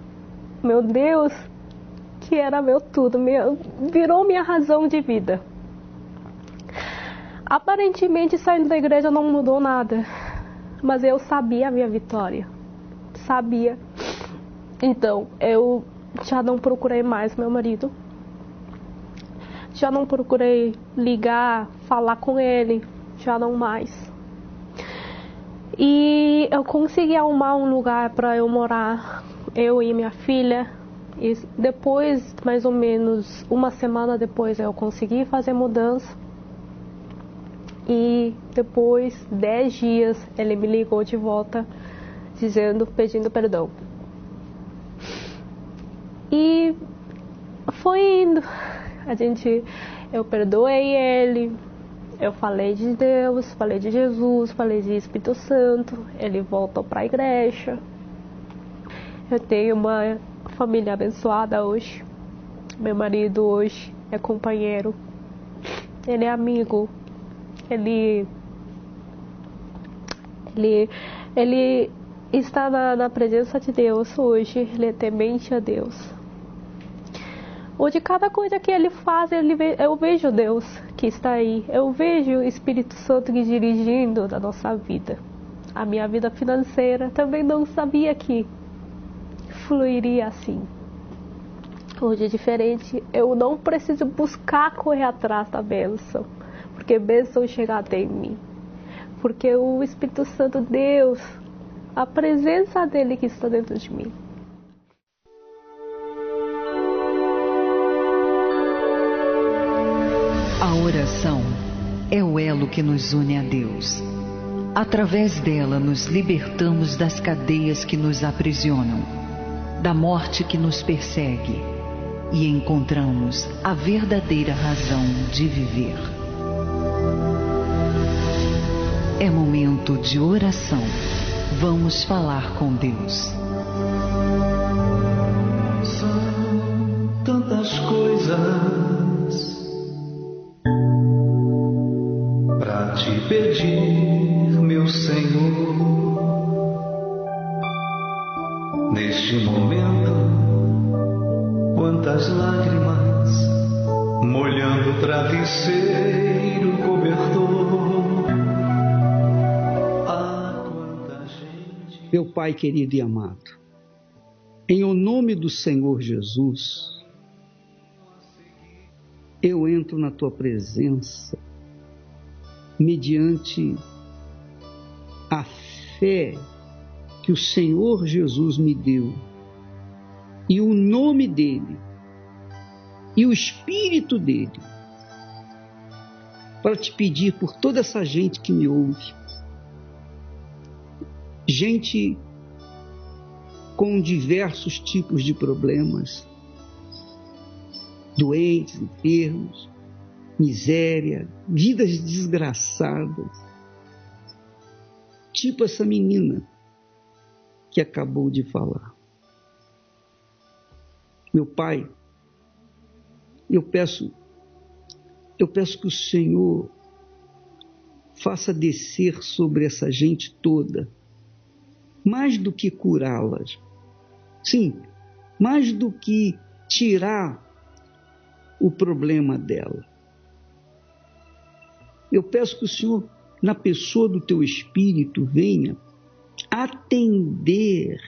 Meu Deus, que era meu tudo, virou minha razão de vida. Aparentemente saindo da igreja não mudou nada, mas eu sabia a minha vitória. Sabia. Então, eu já não procurei mais meu marido. Já não procurei ligar, falar com ele. Já não mais. E eu consegui arrumar um lugar para eu morar, eu e minha filha. E depois, mais ou menos uma semana depois, eu consegui fazer mudança. E depois, 10 dias, ele me ligou de volta, pedindo perdão. E foi indo. Eu perdoei ele, eu falei de Deus, falei de Jesus, falei de Espírito Santo. Ele voltou para a igreja. Eu tenho uma família abençoada hoje. Meu marido hoje é companheiro. Ele é amigo. Ele estar na presença de Deus hoje, ele é temente a Deus. Onde cada coisa que ele faz, eu vejo Deus que está aí. Eu vejo o Espírito Santo dirigindo na nossa vida. A minha vida financeira também não sabia que fluiria assim. Hoje é diferente. Eu não preciso buscar correr atrás da bênção, porque a bênção chega até em mim. Porque o Espírito Santo, Deus, a presença dele que está dentro de mim. A oração é o elo que nos une a Deus. Através dela nos libertamos das cadeias que nos aprisionam, da morte que nos persegue e encontramos a verdadeira razão de viver. É momento de oração. Vamos falar com Deus. São tantas coisas pra te pedir, meu Senhor. Neste momento, quantas lágrimas molhando o travesseiro cobertor. Ah, quanta gente. Meu Pai querido e amado, em o nome do Senhor Jesus, eu entro na tua presença mediante a fé que o Senhor Jesus me deu, e o nome dele, e o Espírito dele, para te pedir por toda essa gente que me ouve, gente com diversos tipos de problemas, doentes, enfermos, miséria, vidas desgraçadas, tipo essa menina que acabou de falar. Meu Pai, eu peço que o Senhor faça descer sobre essa gente toda, mais do que curá-las, sim, mais do que tirar o problema dela. Eu peço que o Senhor, na pessoa do teu Espírito, venha atender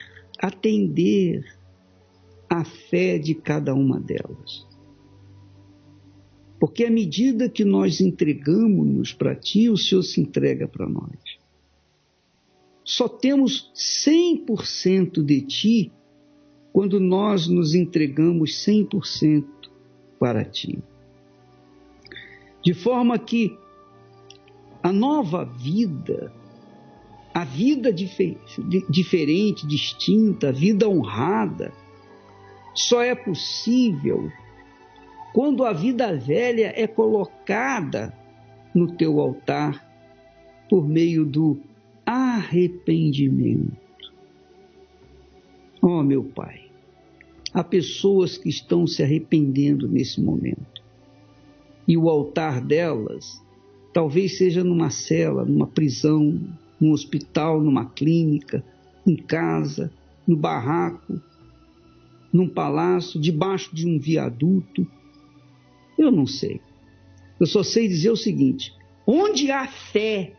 a fé de cada uma delas. Porque à medida que nós entregamos-nos para Ti, o Senhor se entrega para nós. Só temos 100% de Ti quando nós nos entregamos 100% para Ti. De forma que a nova vida, a vida diferente, distinta, a vida honrada, só é possível quando a vida velha é colocada no teu altar por meio do arrependimento. Oh, meu Pai, há pessoas que estão se arrependendo nesse momento. E o altar delas talvez seja numa cela, numa prisão, num hospital, numa clínica, em casa, no barraco, num palácio, debaixo de um viaduto. Eu não sei. Eu só sei dizer o seguinte: onde há fé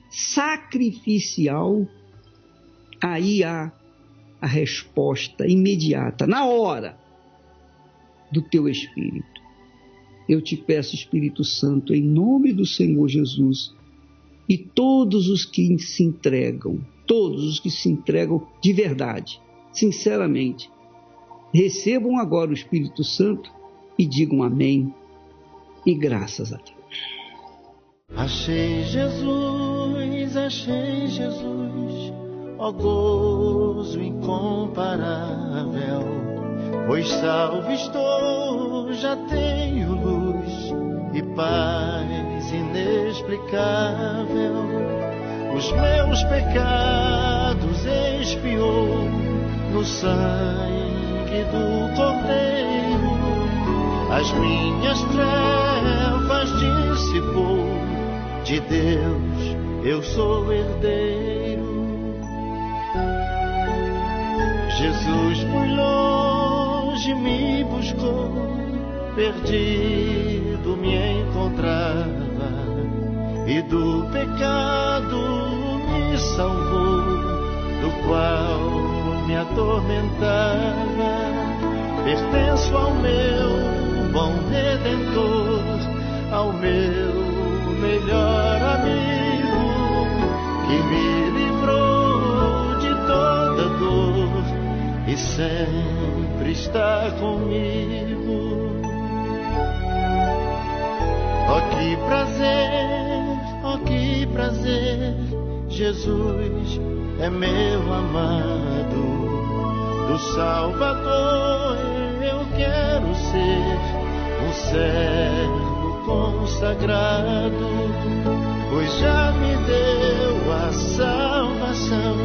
sacrificial, aí há a resposta imediata, na hora, do teu Espírito. Eu te peço, Espírito Santo, em nome do Senhor Jesus, e todos os que se entregam de verdade, sinceramente, recebam agora o Espírito Santo e digam amém e graças a Deus. Achei Jesus, ó gozo incomparável, pois salvo estou, já tenho luz e paz inexplicável. Os meus pecados expiou no sangue do Cordeiro, as minhas trevas dissipou, de Deus eu sou herdeiro. Jesus muito longe me buscou, perdido me encontrava, e do pecado me salvou, do qual me atormentava. Pertenço ao meu bom Redentor, ao meu melhor amigo, que me livrou de toda dor e sempre está comigo. Oh, que prazer, Jesus é meu amado, do Salvador eu quero ser um servo consagrado, pois já me deu a salvação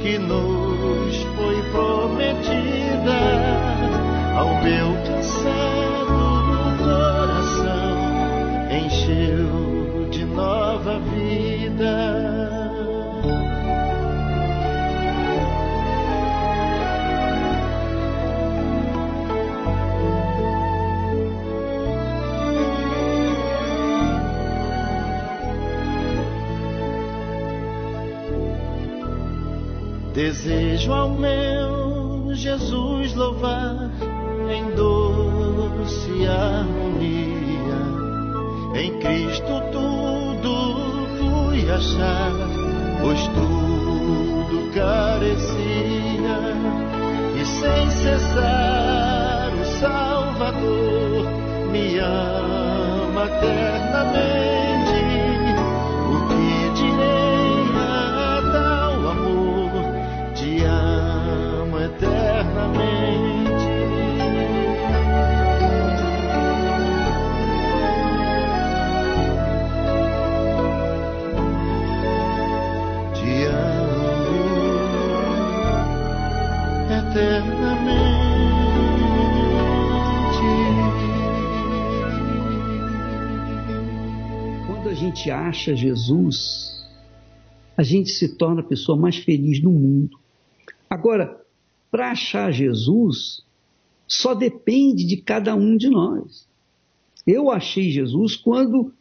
que nos foi prometida. Ao meu cansado coração encheu de nova vida. Desejo ao meu Jesus louvar em doce harmonia. Em Cristo tudo fui achar, pois tudo carecia. E sem cessar o Salvador me ama eternamente. O que direi a tal amor? Te amo eternamente. Te amo eternamente. Quando a gente acha Jesus, a gente se torna a pessoa mais feliz do mundo. Agora, para achar Jesus, só depende de cada um de nós. Eu achei Jesus quando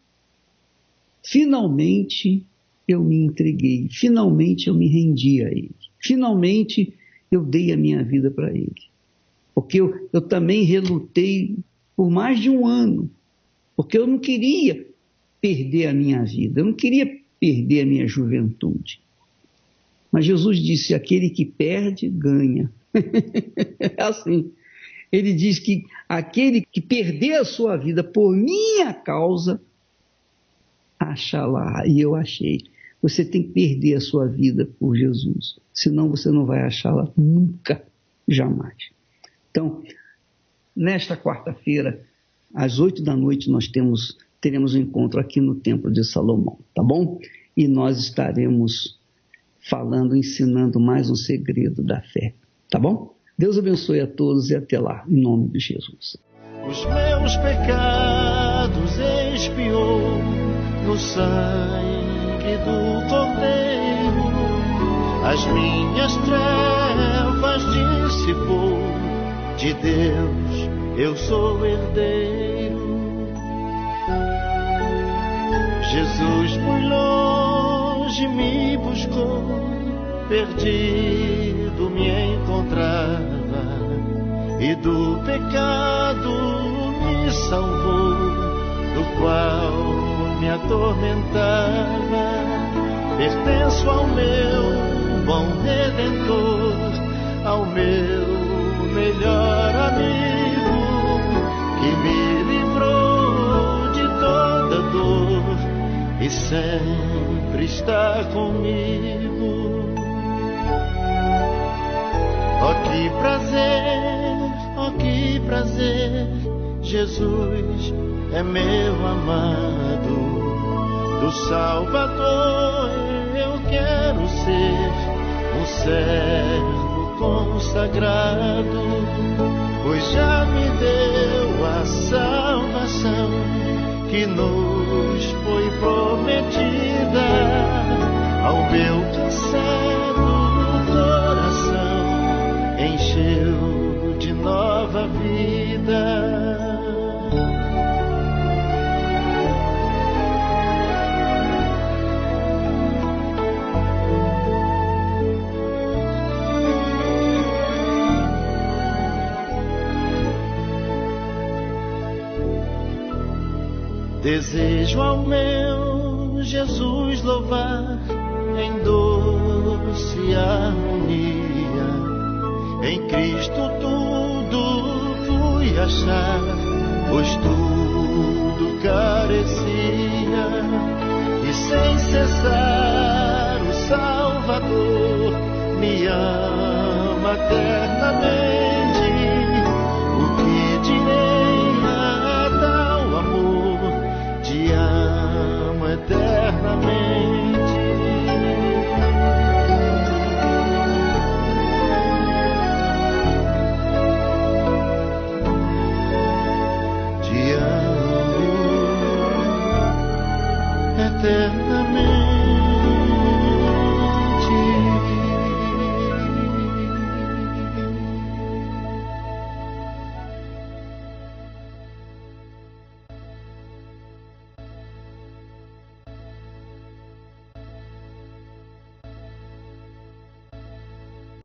finalmente eu me entreguei, finalmente eu me rendi a Ele, finalmente eu dei a minha vida para Ele. Porque eu também relutei por mais de um ano, porque eu não queria perder a minha vida, eu não queria perder a minha juventude. Mas Jesus disse, aquele que perde, ganha. É assim. Ele diz que aquele que perder a sua vida por minha causa, acha lá. E eu achei. Você tem que perder a sua vida por Jesus. Senão você não vai achá-la nunca, jamais. Então, nesta quarta-feira, às 20h, nós teremos um encontro aqui no Templo de Salomão, tá bom? E nós estaremos falando, ensinando mais um segredo da fé, tá bom? Deus abençoe a todos e até lá, em nome de Jesus. Os meus pecados expiou no sangue do Cordeiro, as minhas trevas dissipou, de Deus eu sou herdeiro. Jesus muito longe me buscou, perdido me encontrava, e do pecado me salvou, do qual me atormentava. Pertenço ao meu bom Redentor, ao meu melhor amigo, que me livrou de toda dor e sempre está comigo. Oh, que prazer, Jesus é meu amado, do Salvador eu quero ser um servo consagrado, pois já me deu a salvação que nos foi prometida. Ao meu cansado coração encheu de nova vida. Desejo ao meu Jesus louvar em doce harmonia. Em Cristo tudo fui achar, pois tudo carecia. E sem cessar o Salvador me ama até